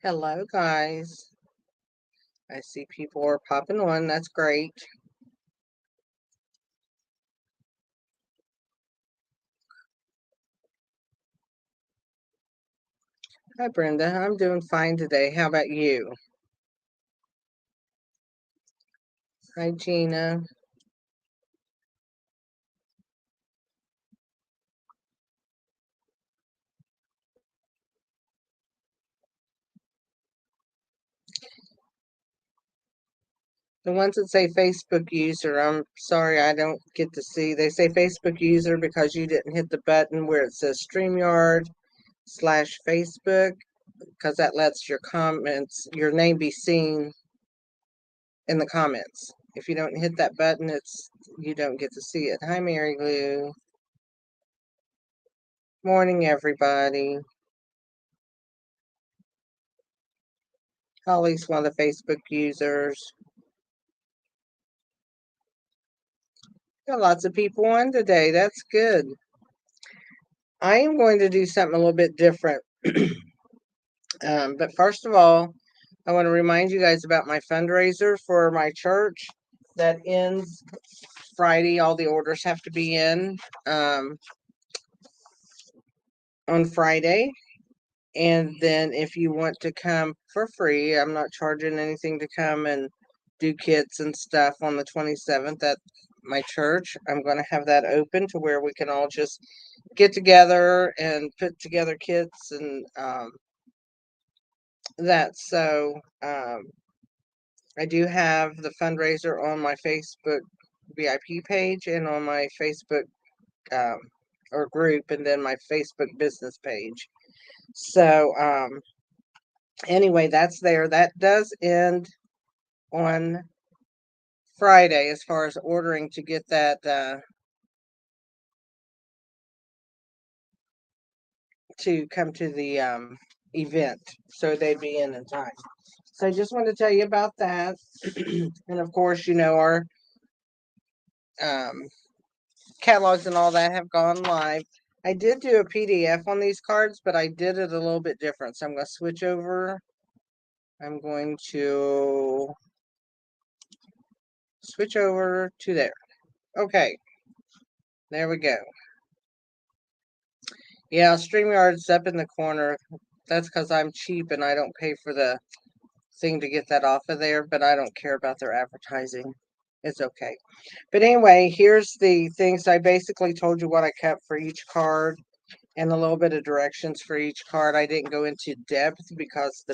Hello, guys. I see people are popping on. That's great. Hi, Brenda. I'm doing fine today. How about you? Hi, Gina. The ones that say Facebook user, I'm sorry I don't get to see. They say Facebook user because you didn't hit the button where it says StreamYard/Facebook, because that lets your comments, your name be seen in the comments. If you don't hit that button, you don't get to see it. Hi, Mary Lou. Morning, everybody. Holly's one of the Facebook users. Got lots of people on today. That's good. I am going to do something a little bit different. But first of all, I want to remind you guys about my fundraiser for my church that ends Friday. All the orders have to be in on Friday. And then if you want to come for free, I'm not charging anything to come and do kits and stuff on the 27th at my church. I'm going to have that open to where we can all just get together and put together kits and that. So I do have the fundraiser on my Facebook VIP page and on my Facebook or group, and then my Facebook business page. So anyway, that's there. That does end on Friday as far as ordering to get that to come to the event, so they'd be in time. So I just wanted to tell you about that. And of course, you know, our um, catalogs and all that have gone live. I did do a PDF on these cards, but I did it a little bit different. So I'm going to switch over. I'm going to switch over to there. Okay, there we go. Yeah, StreamYard's up in the corner. That's because I'm cheap and I don't pay for the thing to get that off of there, but I don't care about their advertising. It's okay. But anyway, here's the things. I basically told you what I kept for each card and a little bit of directions for each card. I didn't go into depth because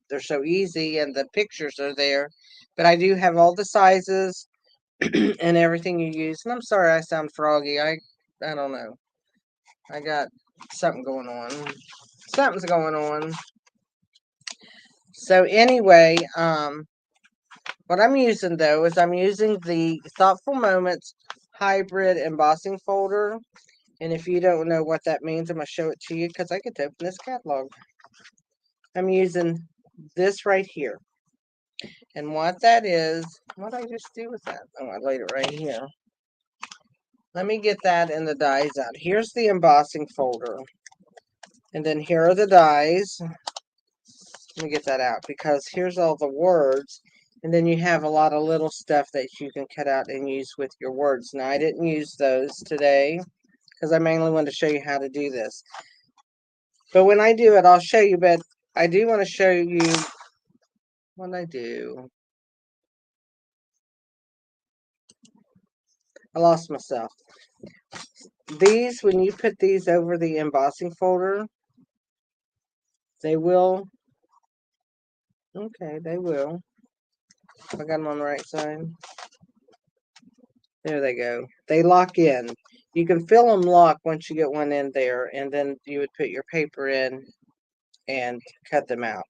they're so easy and the pictures are there. But I do have all the sizes and everything you use. And I'm sorry I sound froggy. I don't know. I got something going on. Something's going on. So anyway, what I'm using though is I'm using the Thoughtful Moments Hybrid Embossing Folder. And if you don't know what that means, I'm going to show it to you because I get to open this catalog. I'm using this right here. And what that is, what did I just do with that? Oh, I laid it right here. Let me get that and the dies out. Here's the embossing folder. And then here are the dies. Let me get that out because here's all the words. And then you have a lot of little stuff that you can cut out and use with your words. Now, I didn't use those today because I mainly wanted to show you how to do this. But when I do it, I'll show you. But I do want to show you what I do. I lost myself. These, when you put these over the embossing folder, they will. Okay, they will. I got them on the right side. There they go. They lock in. You can feel them lock once you get one in there, and then you would put your paper in and cut them out.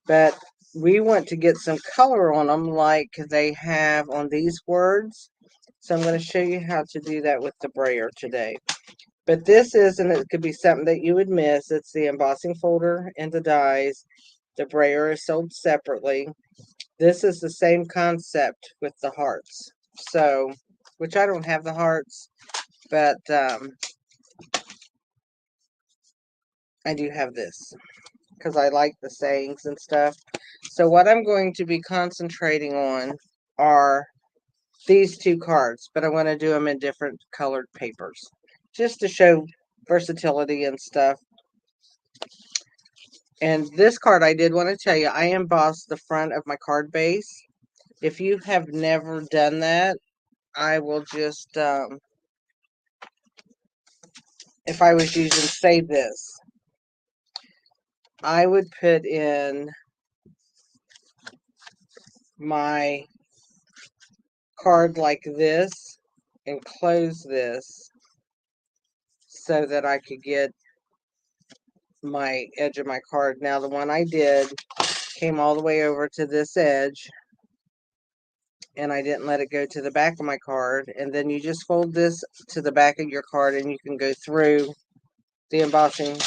But we want to get some color on them like they have on these words. So I'm going to show you how to do that with the brayer today. But this is, and it could be something that you would miss, it's the embossing folder and the dies. The brayer is sold separately. This is the same concept with the hearts. So, which I don't have the hearts, but I do have this because I like the sayings and stuff. So what I'm going to be concentrating on are these two cards, but I want to do them in different colored papers just to show versatility and stuff. And this card, I did want to tell you, I embossed the front of my card base. If you have never done that, I will just, if I was using, say, this, I would put in my card like this and close this so that I could get my edge of my card. Now, the one I did came all the way over to this edge, and I didn't let it go to the back of my card. And then you just fold this to the back of your card, and you can go through the embossing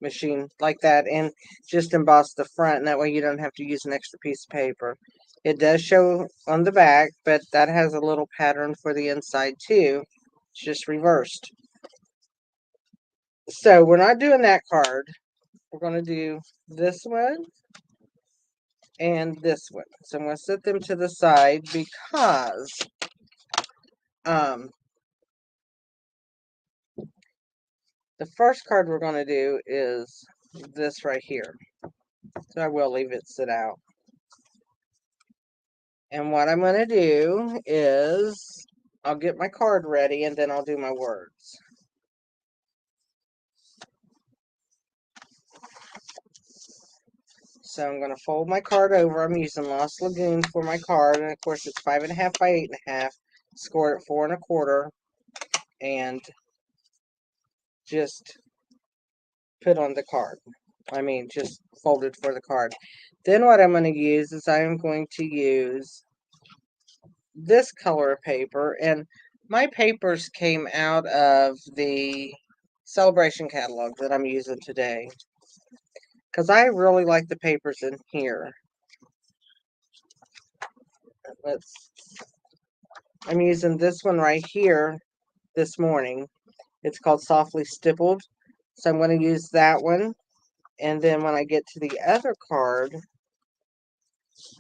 machine like that and just emboss the front, and that way you don't have to use an extra piece of paper. It does show on the back, but that has a little pattern for the inside too. It's just reversed. So we're not doing that card. We're going to do this one and this one. So I'm going to set them to the side because the first card we're going to do is this right here. So I will leave it sit out. And what I'm going to do is I'll get my card ready and then I'll do my words. So I'm going to fold my card over. I'm using Lost Lagoon for my card. And of course it's 5.5 by 8.5. Scored at 4 1/4. And just put on the card. I mean, just folded for the card. Then what I'm going to use is I'm going to use this color of paper. And my papers came out of the Celebration catalog that I'm using today, because I really like the papers in here. I'm using this one right here this morning. It's called Softly Stippled. So I'm going to use that one. And then when I get to the other card,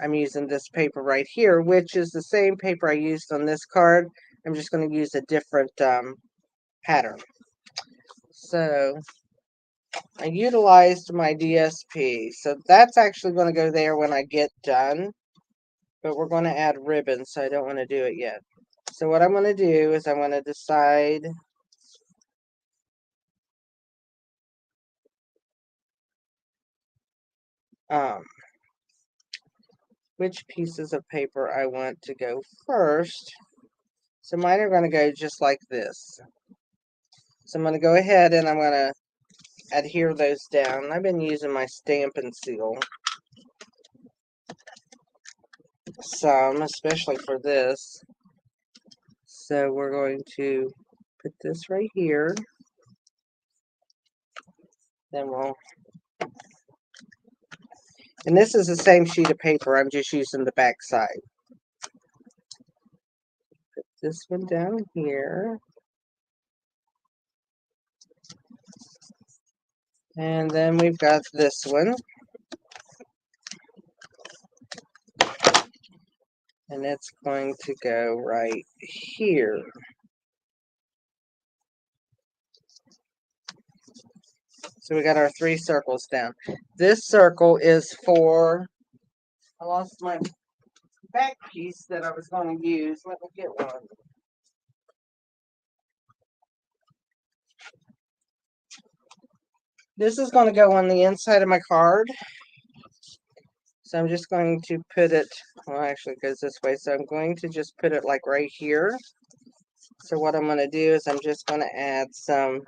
I'm using this paper right here, which is the same paper I used on this card. I'm just going to use a different pattern. So I utilized my DSP. So that's actually going to go there when I get done. But we're going to add ribbons, so I don't want to do it yet. So what I'm going to do is I'm going to decide which pieces of paper I want to go first. So mine are going to go just like this. So I'm going to go ahead and I'm going to adhere those down. I've been using my stamp and seal some, especially for this. So we're going to put this right here. Then we'll, and this is the same sheet of paper. I'm just using the back side. Put this one down here. And then we've got this one. And it's going to go right here. So we got our 3 circles down. This circle is for, I lost my back piece that I was going to use. Let me get one. This is going to go on the inside of my card. So I'm just going to put it, well, actually it goes this way. So I'm going to just put it like right here. So what I'm going to do is I'm just going to add some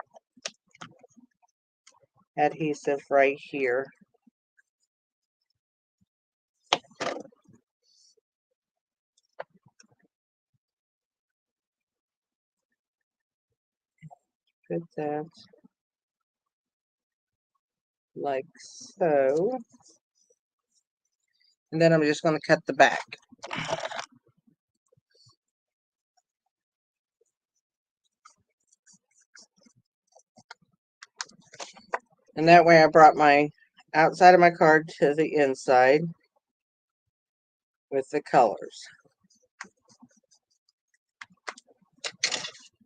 adhesive right here. Put that like so. And then I'm just going to cut the back. And that way I brought my outside of my card to the inside with the colors.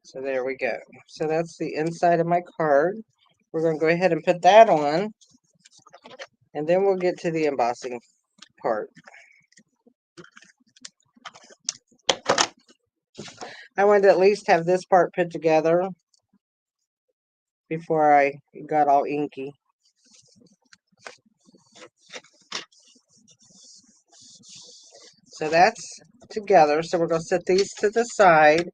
So there we go. So that's the inside of my card. We're going to go ahead and put that on. And then we'll get to the embossing part. I wanted to at least have this part put together before I got all inky. So that's together. So we're going to set these to the side.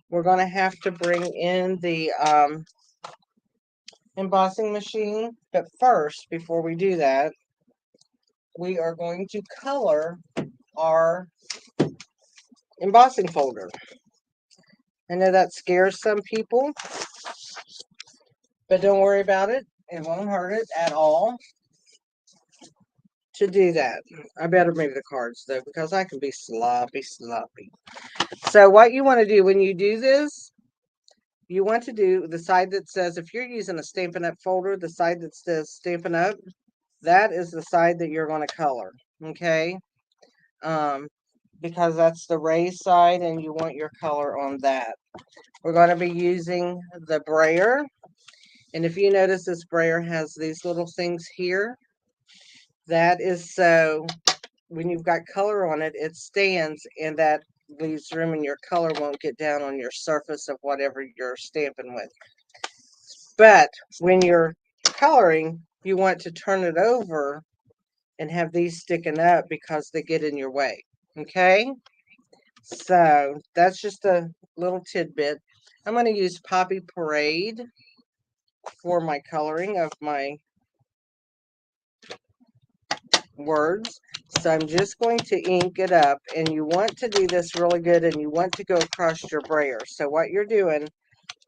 We're going to have to bring in the embossing machine. But first, before we do that, we are going to color our embossing folder. I know that scares some people, but don't worry about it. It won't hurt it at all to do that. I better move the cards though, because I can be sloppy. So what you want to do when you do this, you want to do the side that says, if you're using a Stampin' Up folder, the side that says Stampin' Up, that is the side that you're going to color, okay? Because that's the raised side and you want your color on that. We're going to be using the brayer. And if you notice, this brayer has these little things here. That is so when you've got color on it, it stands and that leaves room and your color won't get down on your surface of whatever you're stamping with. But when you're coloring, you want to turn it over and have these sticking up because they get in your way. Okay? So that's just a little tidbit. I'm going to use Poppy Parade for my coloring of my words. So I'm just going to ink it up, and you want to do this really good, and you want to go across your brayer. So what you're doing,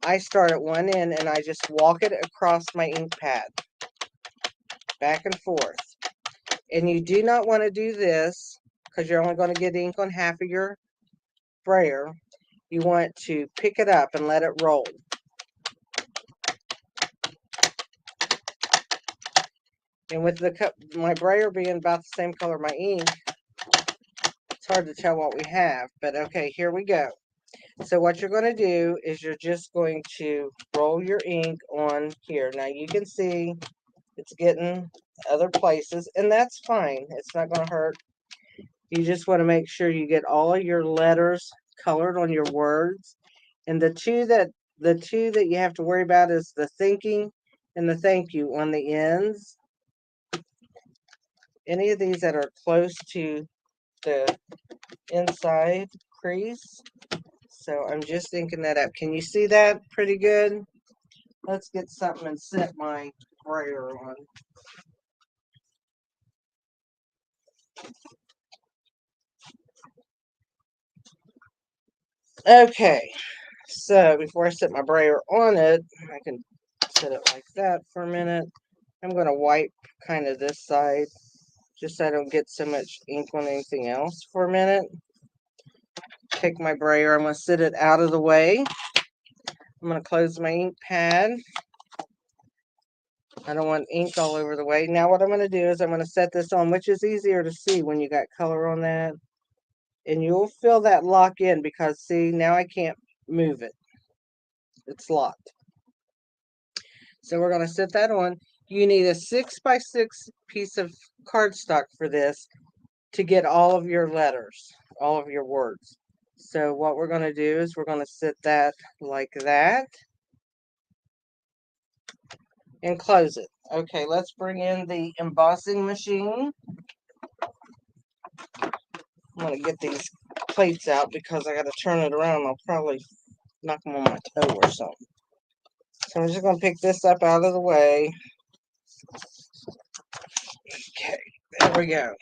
I start at one end and I just walk it across my ink pad, back and forth. And you do not want to do this because you're only going to get ink on half of your brayer. You want to pick it up and let it roll. And with my brayer being about the same color my ink, it's hard to tell what we have. But okay, here we go. So what you're going to do is you're just going to roll your ink on here. Now you can see it's getting other places, and that's fine. It's not going to hurt. You just want to make sure you get all of your letters colored on your words. And the two that you have to worry about is the thinking and the thank you on the ends. Any of these that are close to the inside crease. So I'm just thinking that up. Can you see that pretty good? Let's get something and set my brayer on. Okay, so before I set my brayer on it, I can set it like that for a minute. I'm going to wipe kind of this side just so I don't get so much ink on anything else for a minute. Take my brayer, I'm going to sit it out of the way. I'm going to close my ink pad. I don't want ink all over the way. Now what I'm going to do is I'm going to set this on, which is easier to see when you got color on that. And you'll feel that lock in because, see, now I can't move it. It's locked. So we're going to set that on. You need a 6x6 piece of cardstock for this to get all of your letters, all of your words. So what we're going to do is we're going to set that like that and close it. Okay, let's bring in the embossing machine. I'm going to get these plates out because I got to turn it around. I'll probably knock them on my toe or something. So I'm just going to pick this up out of the way. Okay, there we go.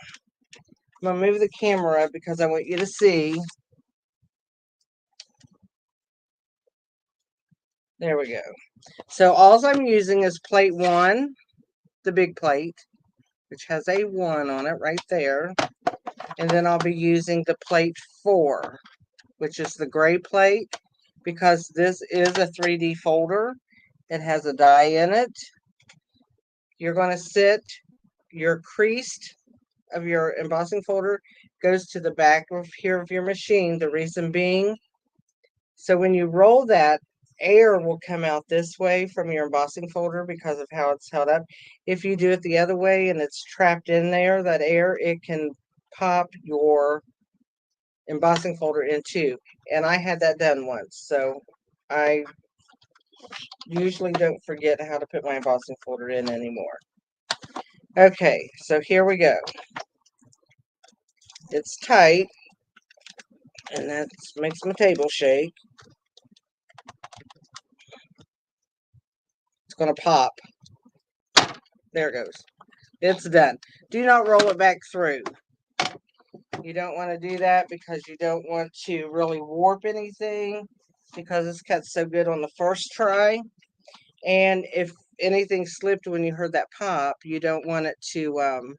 I'm going to move the camera up because I want you to see. There we go. So all I'm using is plate 1, the big plate, which has a 1 on it right there. And then I'll be using the plate 4, which is the gray plate, because this is a 3D folder. It has a die in it. You're going to sit your creased of your embossing folder goes to the back of here of your machine. The reason being, so when you roll that, air will come out this way from your embossing folder because of how it's held up. If you do it the other way and it's trapped in there, that air, it can pop your embossing folder in two. And I had that done once, so I usually don't forget how to put my embossing folder in anymore. Okay, so here we go. It's tight, and that makes my table shake. It's going to pop. There it goes. It's done. Do not roll it back through. You don't want to do that because you don't want to really warp anything, because it's cut so good on the first try. And if anything slipped when you heard that pop, you don't want it to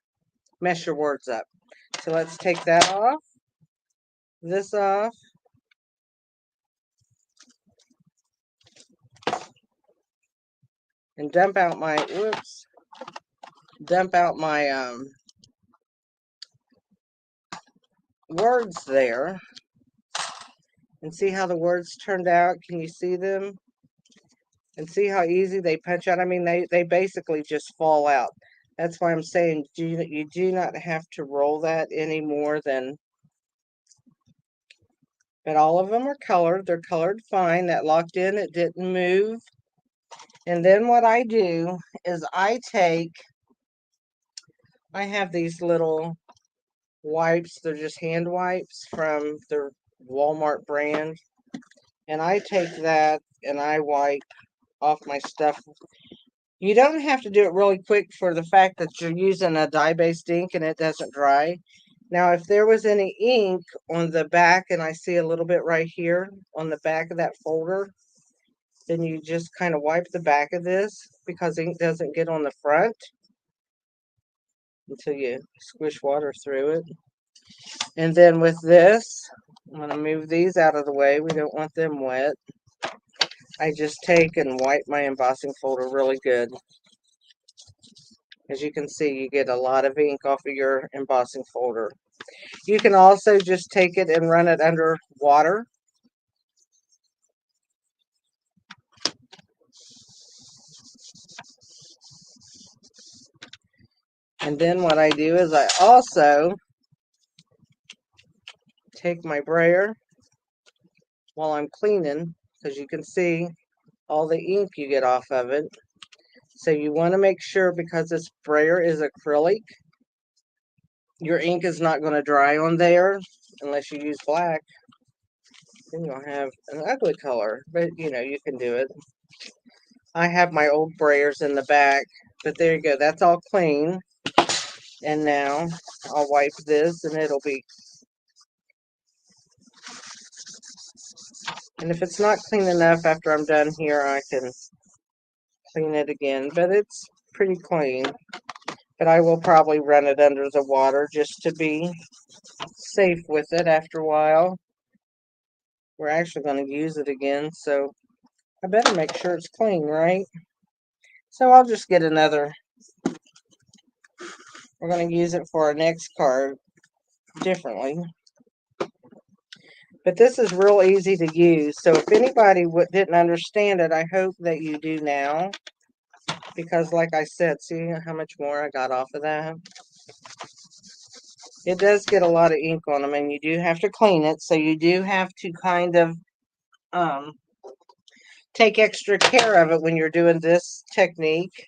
mess your words up. So let's take that off, this off, and dump out my, whoops, dump out my words there. And see how the words turned out? Can you see them? And see how easy they punch out? I mean, they basically just fall out. That's why I'm saying you do not have to roll that any more than... But all of them are colored. They're colored fine. That locked in. It didn't move. And then what I do is I have these little wipes. They're just hand wipes from the Walmart brand. And I take that and I wipe off my stuff. You don't have to do it really quick for the fact that you're using a dye-based ink and it doesn't dry. Now, if there was any ink on the back, and I see a little bit right here on the back of that folder, then you just kind of wipe the back of this, because ink doesn't get on the front until you squish water through it. And then with this, I'm going to move these out of the way. We don't want them wet. I just take and wipe my embossing folder really good. As you can see, you get a lot of ink off of your embossing folder. You can also just take it and run it under water. And then what I do is I also take my brayer while I'm cleaning, because you can see all the ink you get off of it. So you want to make sure, because this brayer is acrylic, your ink is not going to dry on there unless you use black. Then you'll have an ugly color, but you know, you can do it. I have my old brayers in the back, but there you go. That's all clean. And now I'll wipe this and it'll be... And if it's not clean enough after I'm done here, I can clean it again. But it's pretty clean. But I will probably run it under the water just to be safe with it after a while. We're actually going to use it again, so I better make sure it's clean, right? So I'll just get another. We're going to use it for our next card differently. But this is real easy to use. So if anybody didn't understand it, I hope that you do now. Because like I said, see how much more I got off of that? It does get a lot of ink on them, and you do have to clean it. So you do have to kind of take extra care of it when you're doing this technique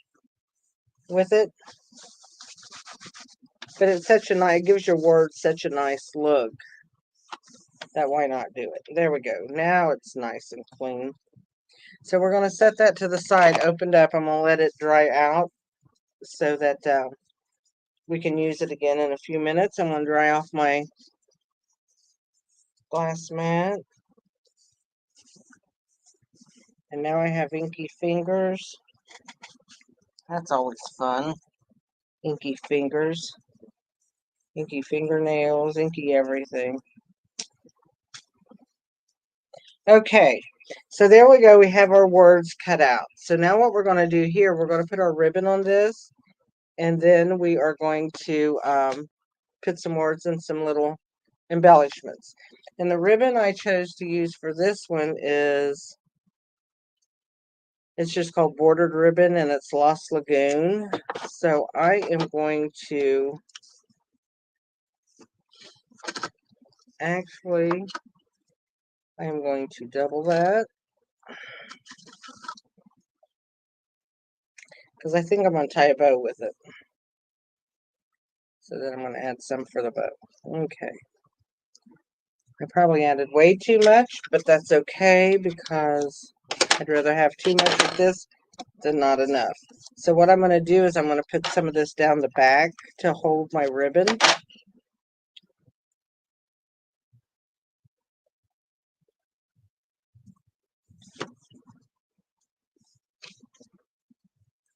with it. But it's such a nice, it gives your words such a nice look that why not do it? There we go. Now it's nice and clean. So we're going to set that to the side, opened up. I'm going to let it dry out. so that we can use it again in a few minutes. I'm going to dry off my glass mat. And now I have inky fingers. That's always fun. Inky fingers, inky fingernails, inky everything. Okay, so there we go. We have our words cut out. So now what we're going to do here, we're going to put our ribbon on this, and then we are going to put some words and some little embellishments. And the ribbon I chose to use for this one is, it's just called Bordered Ribbon, and it's Lost Lagoon. So I am going to actually, I am going to double that, because I think I'm going to tie a bow with it. So then I'm going to add some for the bow. Okay. I probably added way too much, but that's okay, because I'd rather have too much of this than not enough. So what I'm going to do is I'm going to put some of this down the back to hold my ribbon.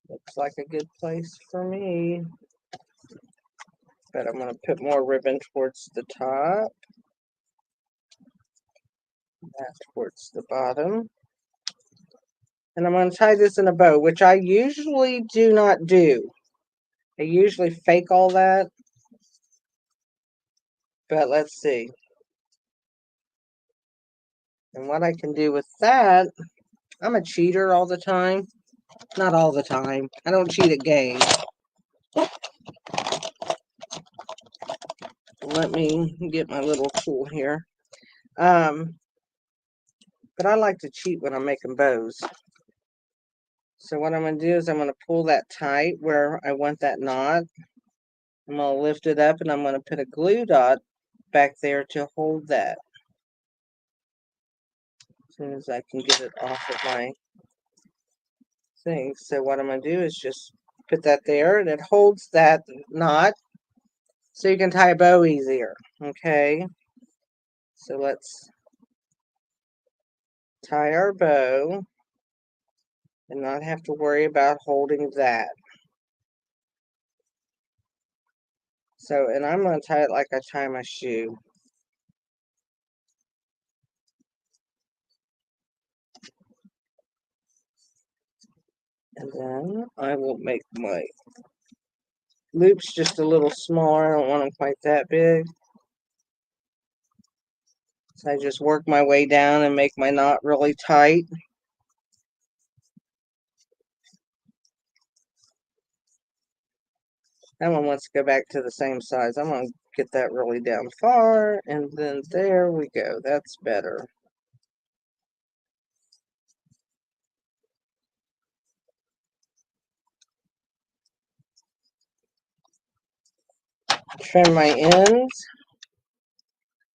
Looks like a good place for me. But I'm going to put more ribbon towards the top. That towards the bottom. And I'm going to tie this in a bow, which I usually do not do. I usually fake all that. But let's see. And what I can do with that, I'm a cheater all the time. Not all the time. I don't cheat at games. Let me get my little tool here. But I like to cheat when I'm making bows. So what I'm going to do is I'm going to pull that tight where I want that knot. I'm going to lift it up, and I'm going to put a glue dot back there to hold that. As soon as I can get it off of my thing. So what I'm going to do is just put that there, and it holds that knot so you can tie a bow easier. Okay. So let's tie our bow and not have to worry about holding that. So, and I'm going to tie it like I tie my shoe. And then I will make my loops just a little smaller. I don't want them quite that big. So I just work my way down and make my knot really tight. That one wants to go back to the same size. I'm going to get that really down far, and then there we go. That's better. Trim my ends.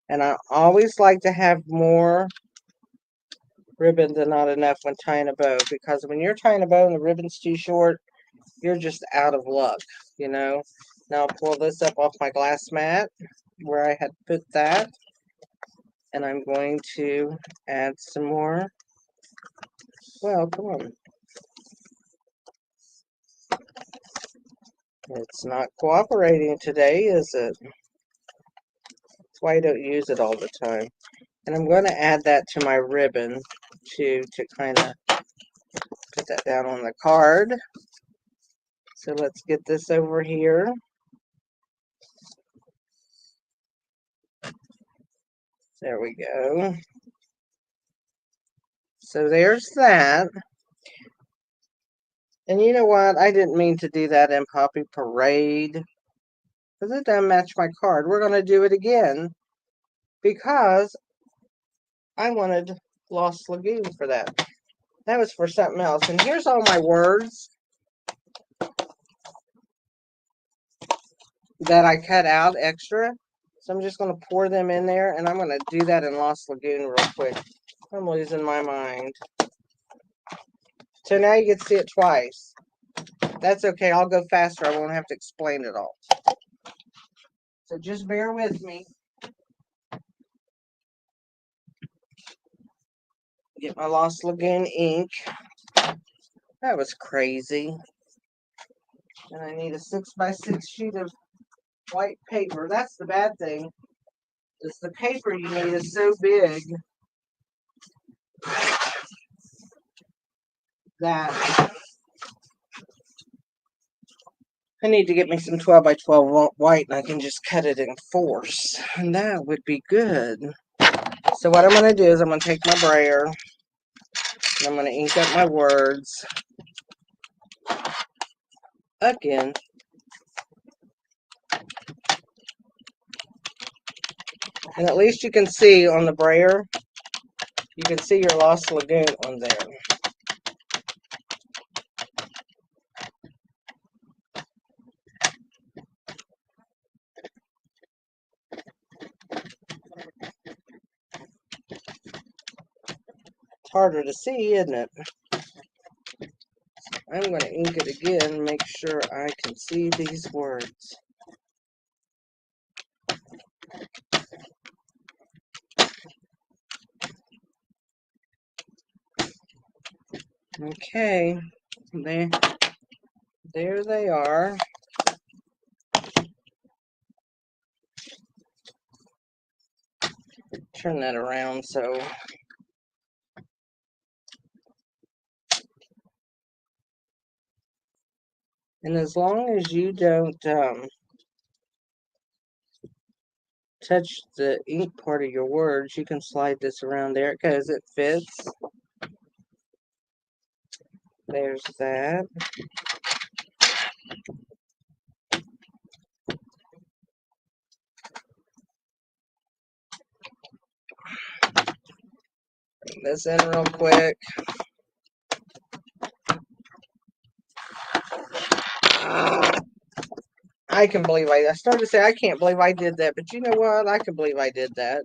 And I always like to have more ribbon than not enough when tying a bow, because when you're tying a bow and the ribbon's too short, you're just out of luck, you know. Now I'll pull this up off my glass mat where I had put that, and I'm going to add some more. Well, come on. It's not cooperating today, is it? That's why I don't use it all the time. And I'm going to add that to my ribbon to kind of put that down on the card. So let's get this over here. There we go. So there's that. And you know what? I didn't mean to do that in Poppy Parade, because it doesn't match my card. We're going to do it again because I wanted Lost Lagoon for that. That was for something else. And here's all my words that I cut out extra. So I'm just going to pour them in there, and I'm going to do that in Lost Lagoon real quick. I'm losing my mind. So now you get to see it twice. that's okay. I'll go faster. I won't have to explain it all. So just bear with me. Get my Lost Lagoon ink. That was crazy. And I need a 6x6 sheet of white paper. That's the bad thing. Is the paper you need is so big that I need to get me some 12x12 white and I can just cut it in fours. And that would be good. So what I'm going to do is I'm going to take my brayer and I'm going to ink up my words again. And at least you can see on the brayer, you can see your Lost Lagoon on there. It's harder to see, isn't it? I'm going to ink it again and make sure I can see these words. Okay, there they are. Turn that around so. And as long as you don't touch the ink part of your words, you can slide this around. There it goes. It fits. There's that. Bring this in real quick. I can believe I started to say I can't believe I did that, but you know what? I can believe I did that.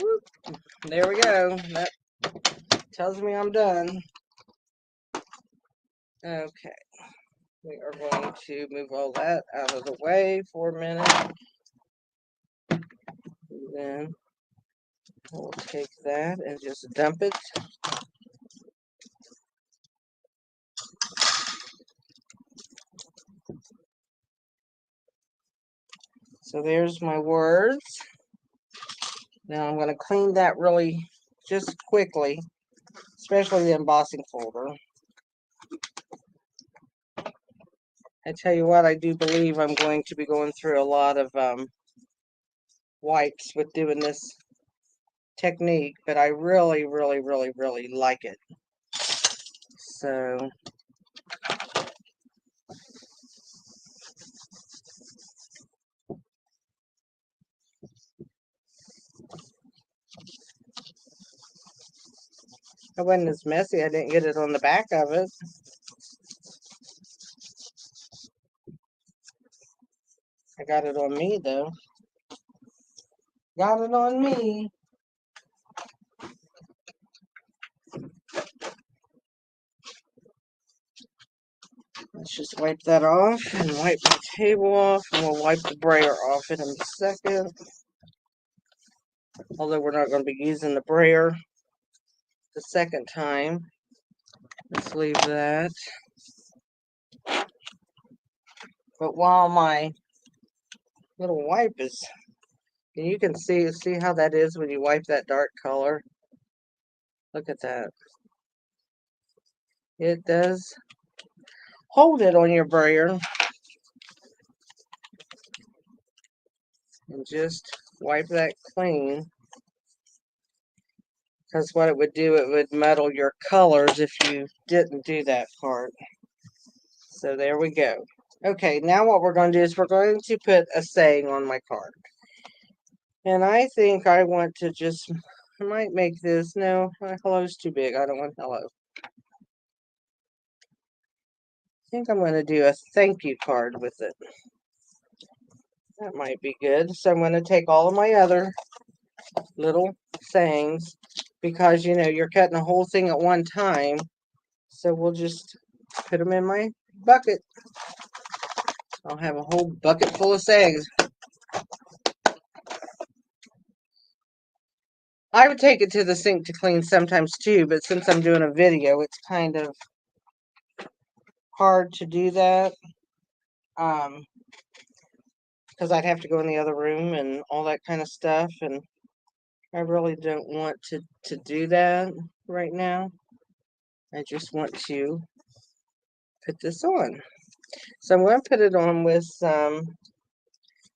Whoop. There we go. That tells me I'm done. Okay. We are going to move all that out of the way for a minute. And then we'll take that and just dump it. So there's my words. Now I'm going to clean that really just quickly, especially the embossing folder. I tell you what, I do believe I'm going to be going through a lot of wipes with doing this technique, but I really, really, really, really like it. So it wasn't as messy. I didn't get it on the back of it. I got it on me though. Got it on me. Let's just wipe that off and wipe the table off, and we'll wipe the brayer off in a second. Although we're not going to be using the brayer the second time. Let's leave that. But while my little wipe is, and you can see how that is when you wipe that dark color. Look at that. It does hold it on your brayer. And just wipe that clean. Because what it would do, it would muddle your colors if you didn't do that part. So there we go. Okay, now what we're going to do is we're going to put a saying on my card. And I think I want to just, I might make this, no, hello's too big. I don't want hello. I think I'm going to do a thank you card with it. That might be good. So I'm going to take all of my other little sayings because, you know, you're cutting a whole thing at one time. So we'll just put them in my bucket. I'll have a whole bucket full of sayings. I would take it to the sink to clean sometimes too, but since I'm doing a video, it's kind of hard to do that. Because I'd have to go in the other room and all that kind of stuff, and I really don't want to do that right now. I just want to put this on. So I'm going to put it on with some,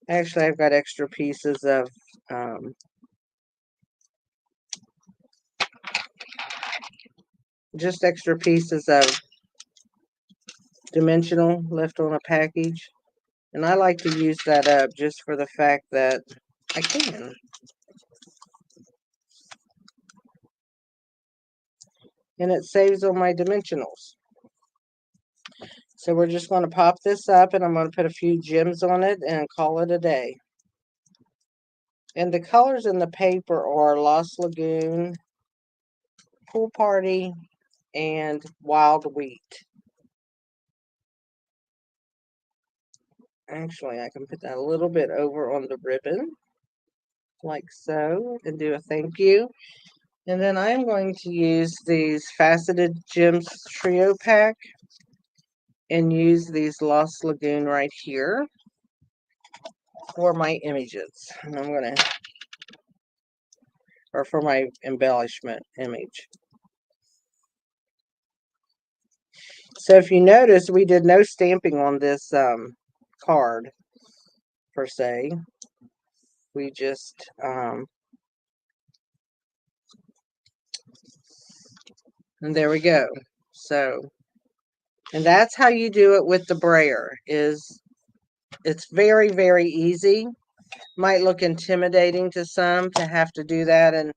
actually I've got extra pieces of just extra pieces of dimensional left on a package. And I like to use that up just for the fact that I can. And it saves on my dimensionals. So we're just going to pop this up, and I'm going to put a few gems on it and call it a day. And the colors in the paper are Lost Lagoon, Pool Party, and Wild Wheat. Actually, I can put that a little bit over on the ribbon, like so, and do a thank you. And then I'm going to use these Faceted Gems Trio Pack and use these Lost Lagoon right here for my images. And I'm going to, or for my embellishment image. So if you notice, we did no stamping on this card, per se. We just, and there we go. So, and that's how you do it with the brayer, is it's very, very easy. Might look intimidating to some to have to do that, and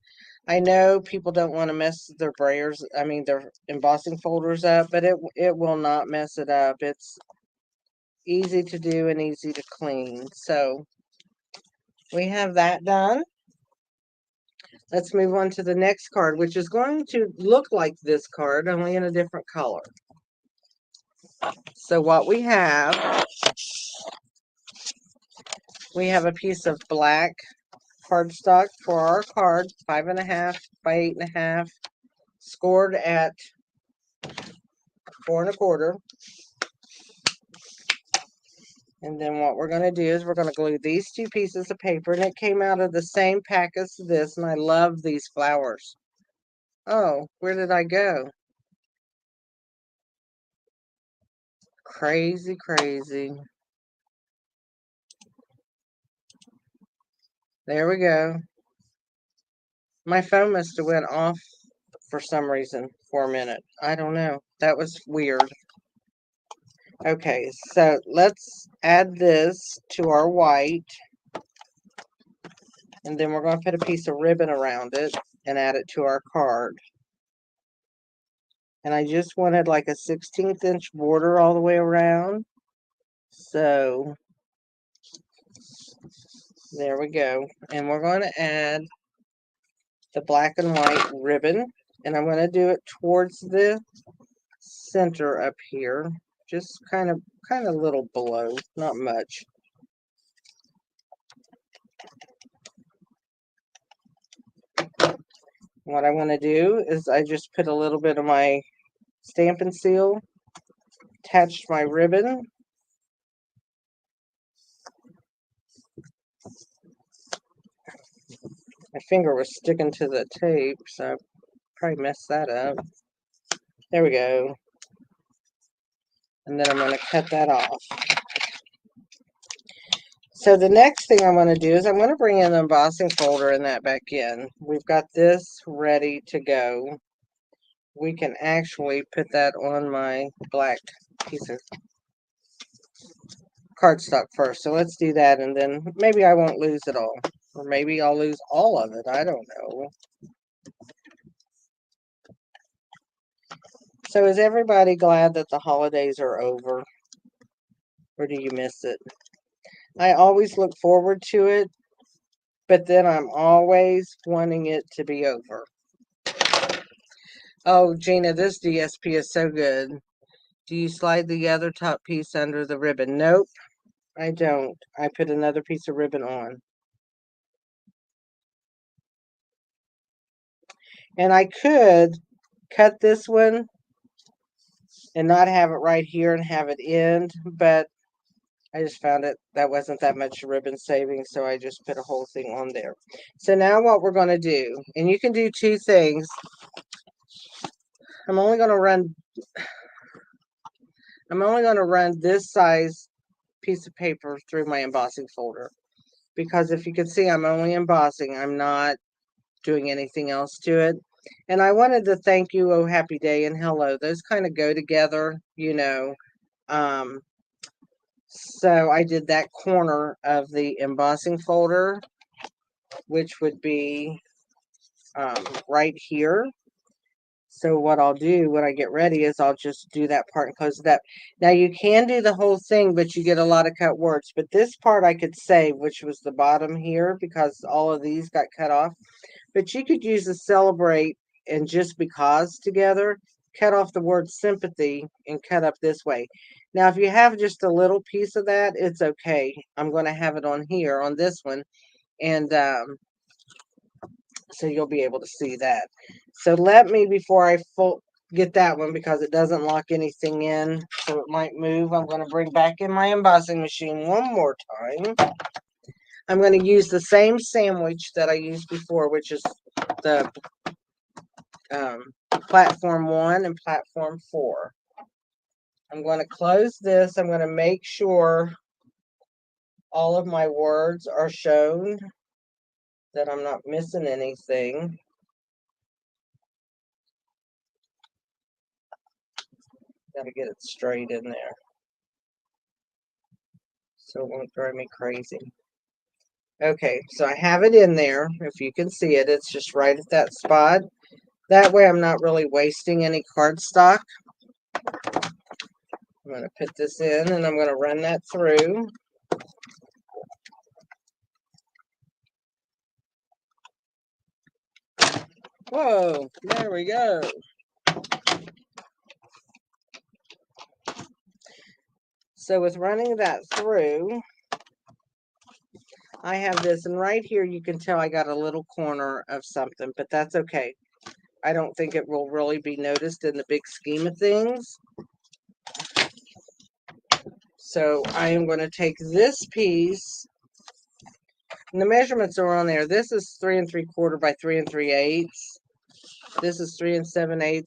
I know people don't want to mess their brayers, I mean their embossing folders up, but it will not mess it up. It's easy to do and easy to clean. So we have that done. Let's move on to the next card, which is going to look like this card, only in a different color. So what we have a piece of black cardstock for our card, 5.5 by 8.5, scored at 4 1/4. And then what we're going to do is we're going to glue these two pieces of paper, and it came out of the same pack as this, and I love these flowers. Oh, where did I go? Crazy, crazy. There we go. My phone must have went off for some reason for a minute. I don't know. That was weird. Okay, so let's add this to our white. And then we're going to put a piece of ribbon around it and add it to our card. And I just wanted like a 1/16 inch border all the way around. So there we go. And we're going to add the black and white ribbon. And I'm going to do it towards the center up here. Just kind of a little below, not much. What I want to do is I just put a little bit of my Stampin' Seal, attached my ribbon. My finger was sticking to the tape, so I probably messed that up. There we go. And then I'm going to cut that off. So the next thing I'm going to do is I'm going to bring in the embossing folder and that back in. We've got this ready to go. We can actually put that on my black piece of cardstock first. So let's do that, and then maybe I won't lose it all. Or maybe I'll lose all of it. I don't know. So is everybody glad that the holidays are over? Or do you miss it? I always look forward to it, but then I'm always wanting it to be over. Oh, Gina, this DSP is so good. Do you slide the other top piece under the ribbon? Nope, I don't. I put another piece of ribbon on. And I could cut this one and not have it right here and have it end, but I just found that wasn't that much ribbon saving, so I just put a whole thing on there. So now what we're going to do, and you can do two things. I'm only going to run this size piece of paper through my embossing folder, because if you can see, I'm only embossing. I'm not doing anything else to it. And I wanted to thank you, oh happy day, and hello. Those kind of go together, you know. So I did that corner of the embossing folder, which would be right here. So what I'll do when I get ready is I'll just do that part and close it up. Now you can do the whole thing, but you get a lot of cut words. But this part I could save, which was the bottom here, because all of these got cut off. But you could use the celebrate and just because together, cut off the word sympathy and cut up this way. Now, if you have just a little piece of that, it's okay. I'm going to have it on here on this one. And so you'll be able to see that. So let me, before I get that one, because it doesn't lock anything in, so it might move, I'm going to bring back in my embossing machine one more time. I'm going to use the same sandwich that I used before, which is the platform 1 and platform 4. I'm going to close this. I'm going to make sure all of my words are shown, that I'm not missing anything. Got to get it straight in there so it won't drive me crazy. Okay, so I have it in there. If you can see it, it's just right at that spot. That way I'm not really wasting any cardstock. I'm going to put this in and I'm going to run that through. Whoa, there we go. So with running that through, I have this, and right here you can tell I got a little corner of something, but that's okay. I don't think it will really be noticed in the big scheme of things. So I am going to take this piece, and the measurements are on there. This is 3 3/4 by 3 3/8. This is 3 7/8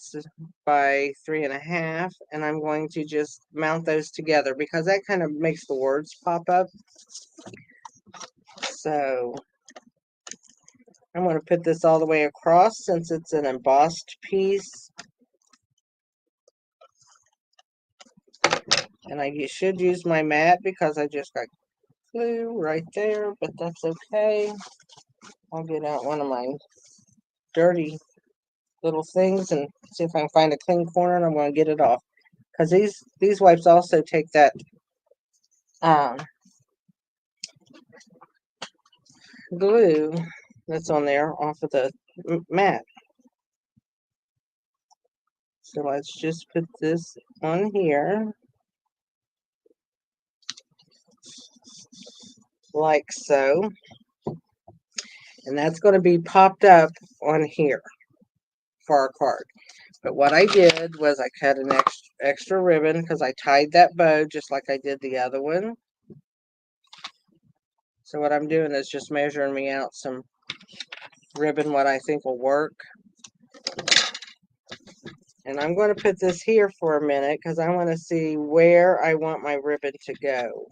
by 3 1/2, and I'm going to just mount those together because that kind of makes the words pop up. So I'm going to put this all the way across since it's an embossed piece. And I should use my mat because I just got glue right there, but that's okay. I'll get out one of my dirty little things and see if I can find a clean corner, and I'm going to get it off. Because these wipes also take that glue that's on there off of the mat. So let's just put this on here. Like so. And that's going to be popped up on here for our card. But what I did was I cut an extra ribbon because I tied that bow just like I did the other one. So what I'm doing is just measuring me out some ribbon, what I think will work. And I'm going to put this here for a minute because I want to see where I want my ribbon to go.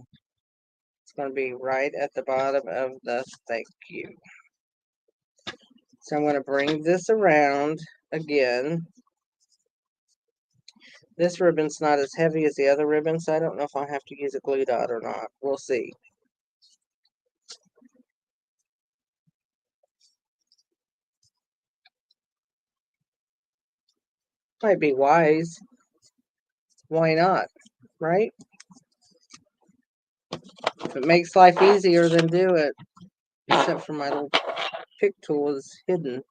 It's going to be right at the bottom of the thank you. So I'm going to bring this around again. This ribbon's not as heavy as the other ribbon, so I don't know if I'll have to use a glue dot or not. We'll see. Might be wise. Why not? Right? If it makes life easier, then do it. except for my little pick tool is hidden.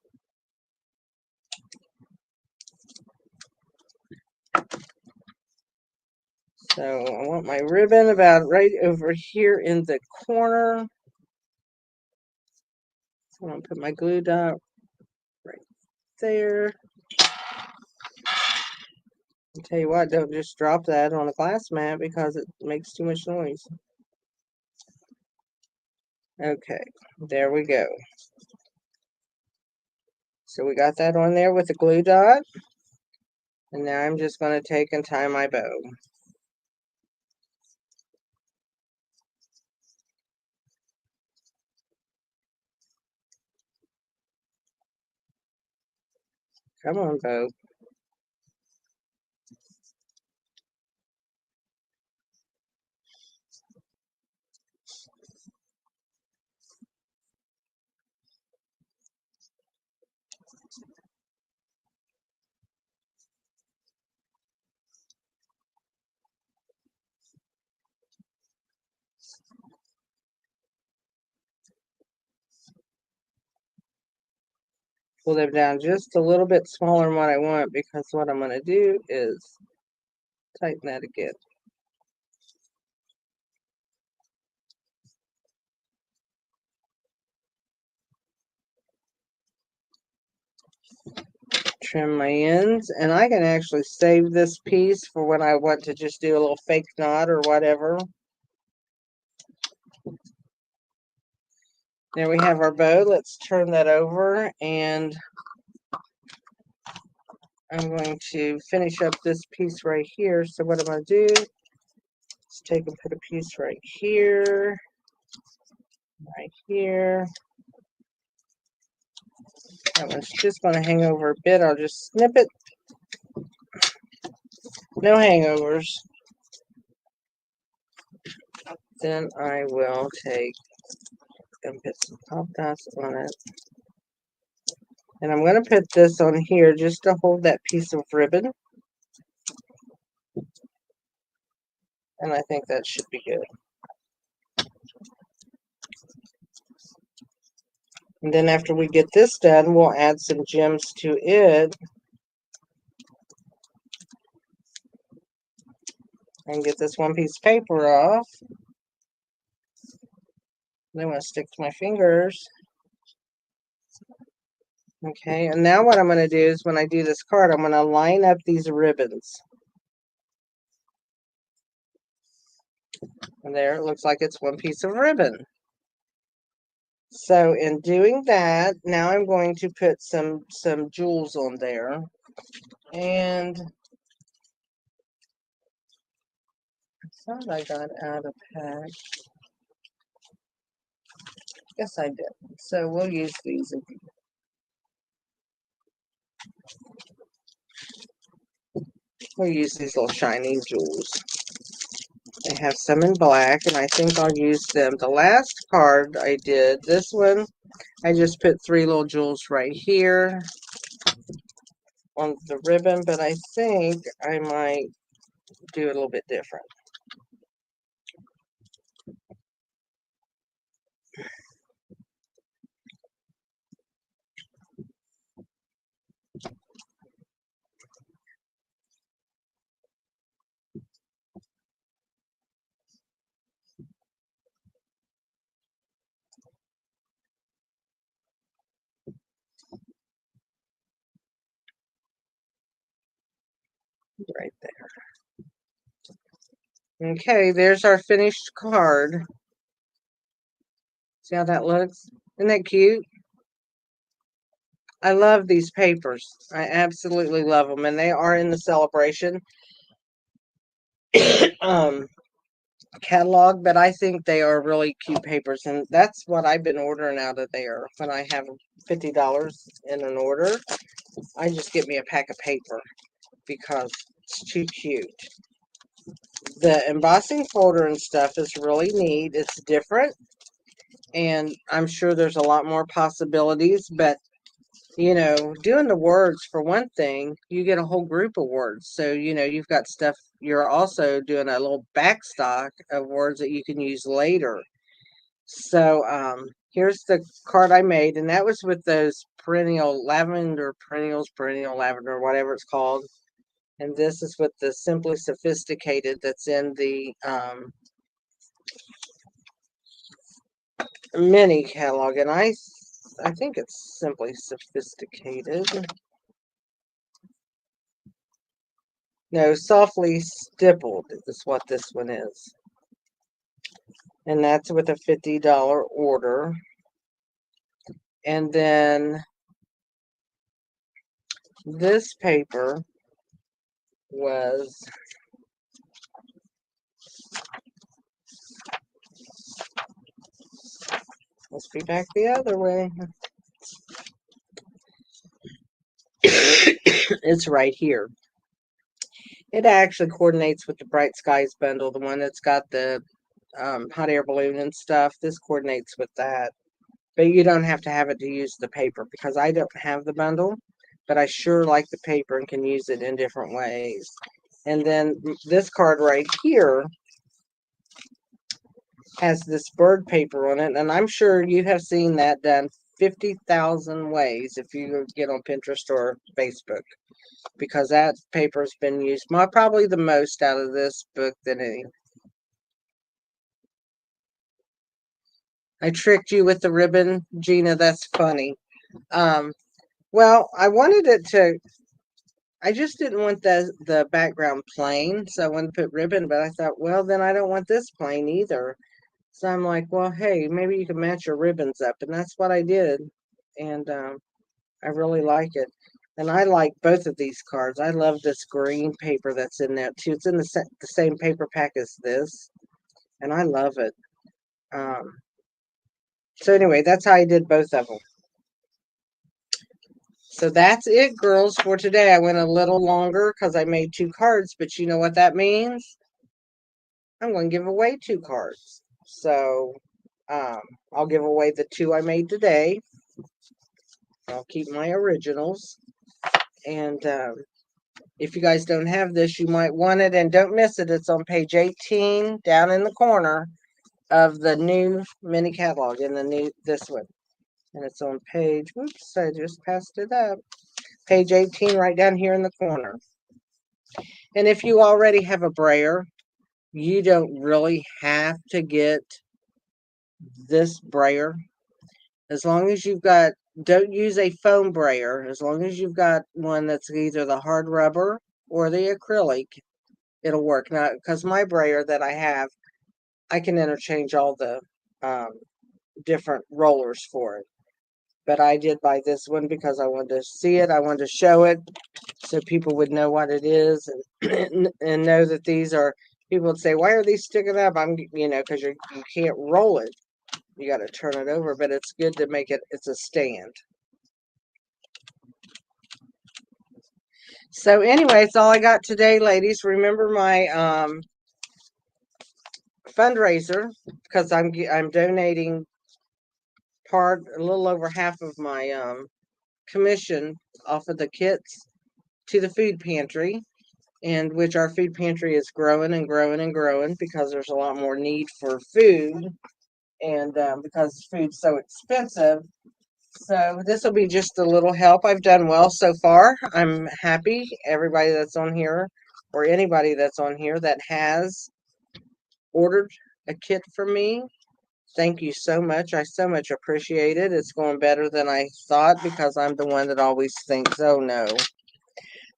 So I want my ribbon about right over here in the corner. So I'm going to put my glue dot right there. I'll tell you what, don't just drop that on a glass mat because it makes too much noise. Okay, there we go. So we got that on there with the glue dot. And now I'm just going to take and tie my bow. Come on, bow. Pull them down just a little bit smaller than what I want because what I'm going to do is tighten that again. Trim my ends, and I can actually save this piece for when I want to just do a little fake knot or whatever. There we have our bow. Let's turn that over, and I'm going to finish up this piece right here. So what I'm going to do is take and put a piece right here, right here. That one's just going to hang over a bit. I'll just snip it. No hangovers. Then I will take and put some top dots on it. And I'm going to put this on here just to hold that piece of ribbon. And I think that should be good. And then after we get this done, we'll add some gems to it. And get this one piece of paper off. Then I'm going to stick to my fingers. Okay, and now what I'm going to do is when I do this card, I'm going to line up these ribbons. And there, it looks like it's one piece of ribbon. So in doing that, now I'm going to put some jewels on there. And I thought I got out a pack. Yes, I did. So we'll use these again. We'll use these little shiny jewels. I have some in black, and I think I'll use them. The last card I did, this one, I just put 3 little jewels right here on the ribbon, but I think I might do it a little bit different. Right there. Okay, there's our finished card. See how that looks? Isn't that cute? I love these papers. I absolutely love them, and they are in the celebration catalog, but I think they are really cute papers, and that's what I've been ordering out of there. When I have $50 in an order, I just get me a pack of paper because it's too cute. The embossing folder and stuff is really neat. It's different, and I'm sure there's a lot more possibilities, but you know, doing the words for one thing, you get a whole group of words. So, you know, you've got stuff, you're also doing a little backstock of words that you can use later. So, Here's the card I made, and that was with those perennial lavender, whatever it's called. And this is with the Simply Sophisticated that's in the mini catalog, and I think it's Simply Sophisticated. No, Softly Stippled is what this one is. And that's with a $50 order. And then this paper was let's be back the other way. It's right here. It actually coordinates with the Bright Skies bundle, the one that's got the hot air balloon and stuff. This coordinates with that. But you don't have to have it to use the paper because I don't have the bundle, but I sure like the paper and can use it in different ways. And then this card right here has this bird paper on it, and I'm sure you have seen that done 50,000 ways if you get on Pinterest or Facebook, because that paper's been used probably the most out of this book than any. I tricked you with the ribbon, Gina. That's funny. Well, I wanted it to. I just didn't want the background plain, so I wanted to put ribbon. But I thought, well, then I don't want this plain either. So I'm like, well, hey, maybe you can match your ribbons up, and that's what I did. And I really like it. And I like both of these cards. I love this green paper that's in there too. It's in the same paper pack as this, and I love it. So anyway, that's how I did both of them. So that's it, girls, for today. I went a little longer because I made 2 cards, but you know what that means? I'm going to give away 2 cards. So I'll give away the 2 I made today. I'll keep my originals. And if you guys don't have this, you might want it. And don't miss it. It's on page 18 down in the corner of the new mini catalog in this one. And it's on page, whoops, I just passed it up. Page 18 right down here in the corner. And if you already have a brayer, you don't really have to get this brayer. As long as you've got, don't use a foam brayer. As long as you've got one that's either the hard rubber or the acrylic, it'll work. Now, because my brayer that I have, I can interchange all the different rollers for it. But I did buy this one because I wanted to see it. I wanted to show it so people would know what it is and know that these are, people would say, why are these sticking up? Because you can't roll it. You got to turn it over, but it's good to make it, it's a stand. So anyway, it's all I got today, ladies. Remember my fundraiser, because I'm donating a little over half of my commission off of the kits to the food pantry, and which our food pantry is growing and growing and growing because there's a lot more need for food, and because food's so expensive. So this will be just a little help. I've done well so far. I'm happy. Everybody that's on here, or anybody that's on here that has ordered a kit from me, thank you so much. I so much appreciate it. It's going better than I thought because I'm the one that always thinks, oh no.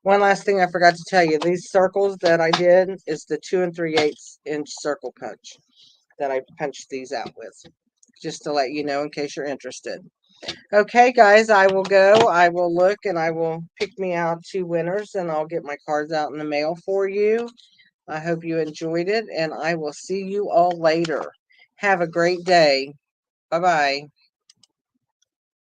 One last thing I forgot to tell you. These circles that I did is the 2 3/8 inch circle punch that I punched these out with. Just to let you know in case you're interested. Okay, guys, I will go. I will look and I will pick me out 2 winners and I'll get my cards out in the mail for you. I hope you enjoyed it and I will see you all later. Have a great day. Bye-bye.